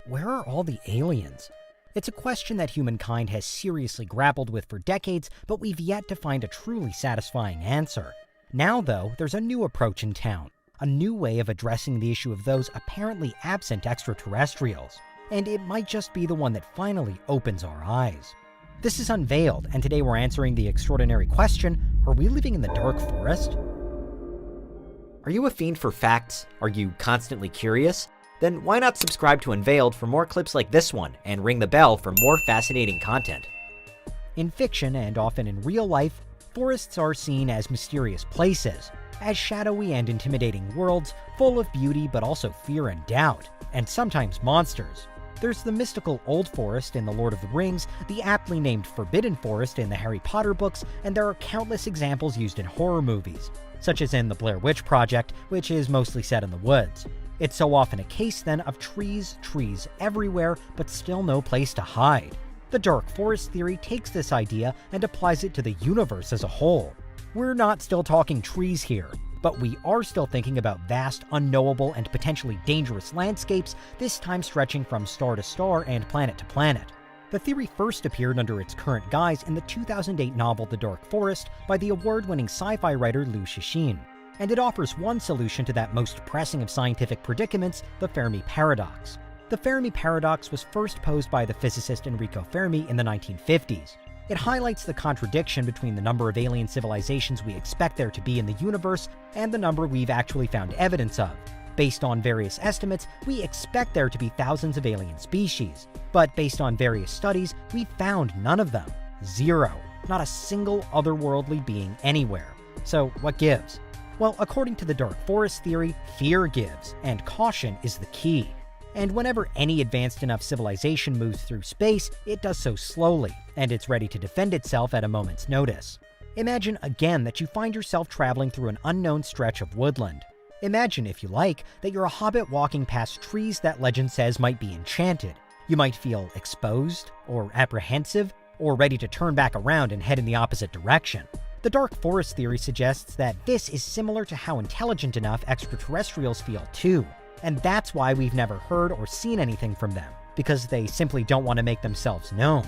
where are all the aliens? It's a question that humankind has seriously grappled with for decades, but we've yet to find a truly satisfying answer. Now, though, there's a new approach in town, a new way of addressing the issue of those apparently absent extraterrestrials. And it might just be the one that finally opens our eyes. This is Unveiled, and today we're answering the extraordinary question, are we living in the dark forest? Are you a fiend for facts? Are you constantly curious? Then why not subscribe to Unveiled for more clips like this one, and ring the bell for more fascinating content. In fiction, and often in real life, forests are seen as mysterious places, as shadowy and intimidating worlds full of beauty but also fear and doubt, and sometimes monsters. There's the mystical Old Forest in The Lord of the Rings, the aptly named Forbidden Forest in the Harry Potter books, and there are countless examples used in horror movies, such as in The Blair Witch Project, which is mostly set in the woods. It's so often a case, then, of trees everywhere, but still no place to hide. The dark forest theory takes this idea and applies it to the universe as a whole. We're not still talking trees here, but we are still thinking about vast, unknowable, and potentially dangerous landscapes, this time stretching from star to star and planet to planet. The theory first appeared under its current guise in the 2008 novel The Dark Forest by the award-winning sci-fi writer Liu Cixin. And it offers one solution to that most pressing of scientific predicaments, the Fermi paradox. The Fermi paradox was first posed by the physicist Enrico Fermi in the 1950s. It highlights the contradiction between the number of alien civilizations we expect there to be in the universe and the number we've actually found evidence of. Based on various estimates, we expect there to be thousands of alien species, but based on various studies, we found none of them. Zero. Not a single otherworldly being anywhere. So what gives? Well, according to the dark forest theory, fear gives, and caution is the key. And whenever any advanced enough civilization moves through space, it does so slowly, and it's ready to defend itself at a moment's notice. Imagine again that you find yourself traveling through an unknown stretch of woodland. Imagine, if you like, that you're a hobbit walking past trees that legend says might be enchanted. You might feel exposed, or apprehensive, or ready to turn back around and head in the opposite direction. The dark forest theory suggests that this is similar to how intelligent enough extraterrestrials feel too. And that's why we've never heard or seen anything from them, because they simply don't want to make themselves known.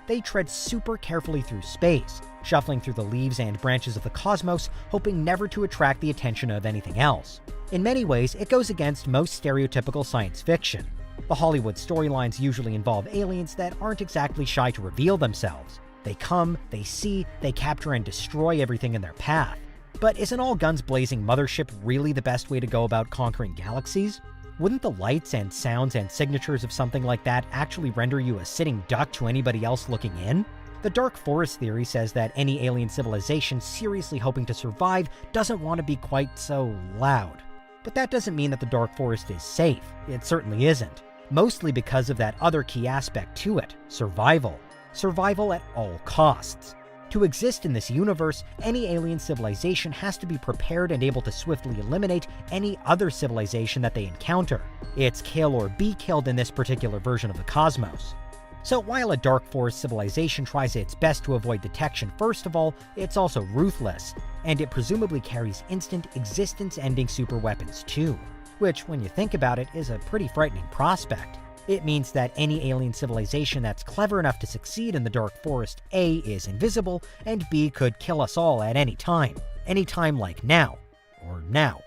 They tread super carefully through space, shuffling through the leaves and branches of the cosmos, hoping never to attract the attention of anything else. In many ways, it goes against most stereotypical science fiction. The Hollywood storylines usually involve aliens that aren't exactly shy to reveal themselves. They come, they see, they capture and destroy everything in their path. But isn't all guns blazing mothership really the best way to go about conquering galaxies? Wouldn't the lights and sounds and signatures of something like that actually render you a sitting duck to anybody else looking in? The dark forest theory says that any alien civilization seriously hoping to survive doesn't want to be quite so loud. But that doesn't mean that the dark forest is safe. It certainly isn't. Mostly because of that other key aspect to it, survival. Survival at all costs. To exist in this universe, any alien civilization has to be prepared and able to swiftly eliminate any other civilization that they encounter. It's kill or be killed in this particular version of the cosmos. So while a dark forest civilization tries its best to avoid detection first of all, it's also ruthless, and it presumably carries instant, existence-ending superweapons too. Which, when you think about it, is a pretty frightening prospect. It means that any alien civilization that's clever enough to succeed in the dark forest, A, is invisible, and B, could kill us all at any time. Any time like now. Or now.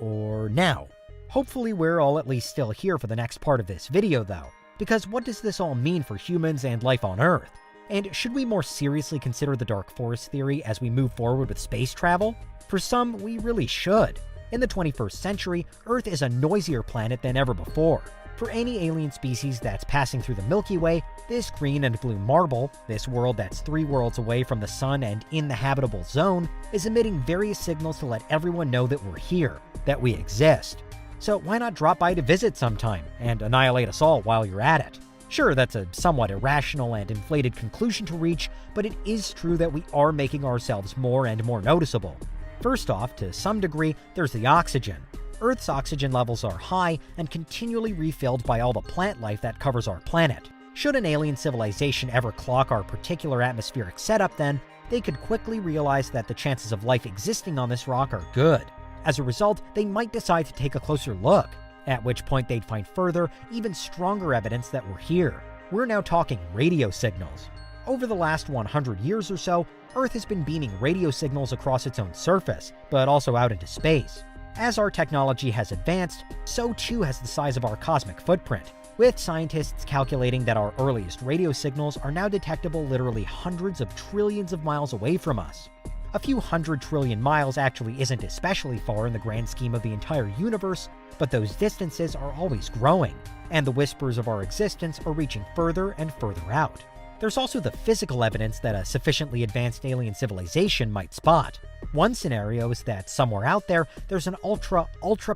Or now. Hopefully we're all at least still here for the next part of this video though, because what does this all mean for humans and life on Earth? And should we more seriously consider the dark forest theory as we move forward with space travel? For some, we really should. In the 21st century, Earth is a noisier planet than ever before. For any alien species that's passing through the Milky Way, this green and blue marble, this world that's 3 worlds away from the sun and in the habitable zone, is emitting various signals to let everyone know that we're here, that we exist. So why not drop by to visit sometime, and annihilate us all while you're at it? Sure, that's a somewhat irrational and inflated conclusion to reach, but it is true that we are making ourselves more and more noticeable. First off, to some degree, there's the oxygen. Earth's oxygen levels are high and continually refilled by all the plant life that covers our planet. Should an alien civilization ever clock our particular atmospheric setup then, they could quickly realize that the chances of life existing on this rock are good. As a result, they might decide to take a closer look. at which point they'd find further, even stronger evidence that we're here. We're now talking radio signals. Over the last 100 years or so, Earth has been beaming radio signals across its own surface, but also out into space. As our technology has advanced, so too has the size of our cosmic footprint, with scientists calculating that our earliest radio signals are now detectable literally hundreds of trillions of miles away from us. A few 100 trillion miles actually isn't especially far in the grand scheme of the entire universe, but those distances are always growing, and the whispers of our existence are reaching further and further out. There's also the physical evidence that a sufficiently advanced alien civilization might spot. One scenario is that somewhere out there, there's an ultra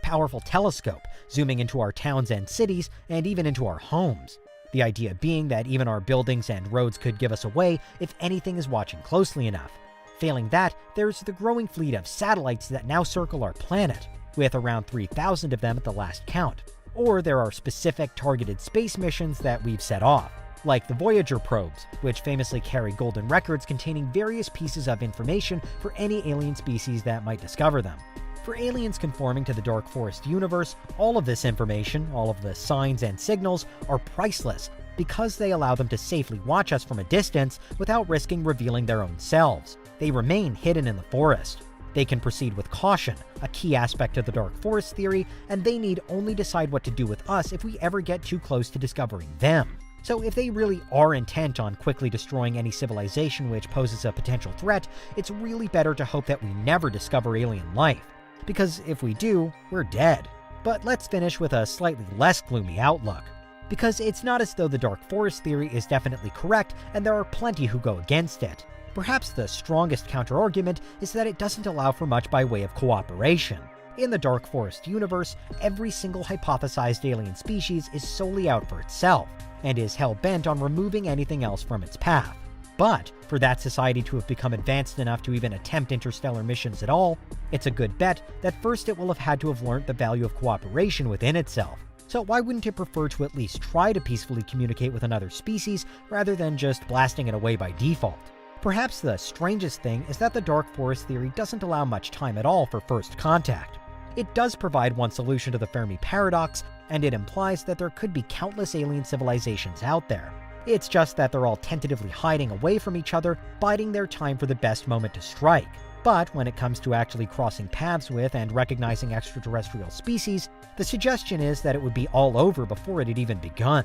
powerful telescope zooming into our towns and cities, and even into our homes. The idea being that even our buildings and roads could give us away if anything is watching closely enough. Failing that, there's the growing fleet of satellites that now circle our planet, with around 3,000 of them at the last count. Or there are specific targeted space missions that we've set off, like the Voyager probes, which famously carry golden records containing various pieces of information for any alien species that might discover them. For aliens conforming to the Dark Forest universe, all of this information, all of the signs and signals, are priceless because they allow them to safely watch us from a distance without risking revealing their own selves. They remain hidden in the forest. They can proceed with caution, a key aspect of the Dark Forest theory, and they need only decide what to do with us if we ever get too close to discovering them. So if they really are intent on quickly destroying any civilization which poses a potential threat, it's really better to hope that we never discover alien life. Because if we do, we're dead. But let's finish with a slightly less gloomy outlook. Because it's not as though the Dark Forest theory is definitely correct, and there are plenty who go against it. Perhaps the strongest counterargument is that it doesn't allow for much by way of cooperation. In the Dark Forest universe, every single hypothesized alien species is solely out for itself, and is hell-bent on removing anything else from its path. But for that society to have become advanced enough to even attempt interstellar missions at all, it's a good bet that first it will have had to have learned the value of cooperation within itself. So why wouldn't it prefer to at least try to peacefully communicate with another species rather than just blasting it away by default? Perhaps the strangest thing is that the Dark Forest theory doesn't allow much time at all for first contact. It does provide one solution to the Fermi paradox, and it implies that there could be countless alien civilizations out there. It's just that they're all tentatively hiding away from each other, biding their time for the best moment to strike. But when it comes to actually crossing paths with and recognizing extraterrestrial species, the suggestion is that it would be all over before it had even begun.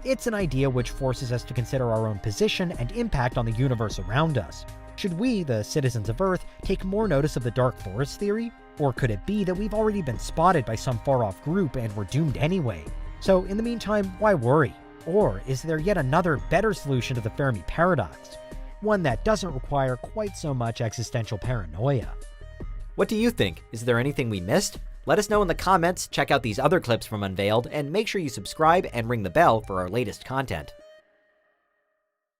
It's an idea which forces us to consider our own position and impact on the universe around us. Should we, the citizens of Earth, take more notice of the Dark Forest theory? Or could it be that we've already been spotted by some far-off group and we're doomed anyway? So in the meantime, why worry? Or is there yet another better solution to the Fermi paradox? One that doesn't require quite so much existential paranoia. What do you think? Is there anything we missed? Let us know in the comments, check out these other clips from Unveiled, and make sure you subscribe and ring the bell for our latest content.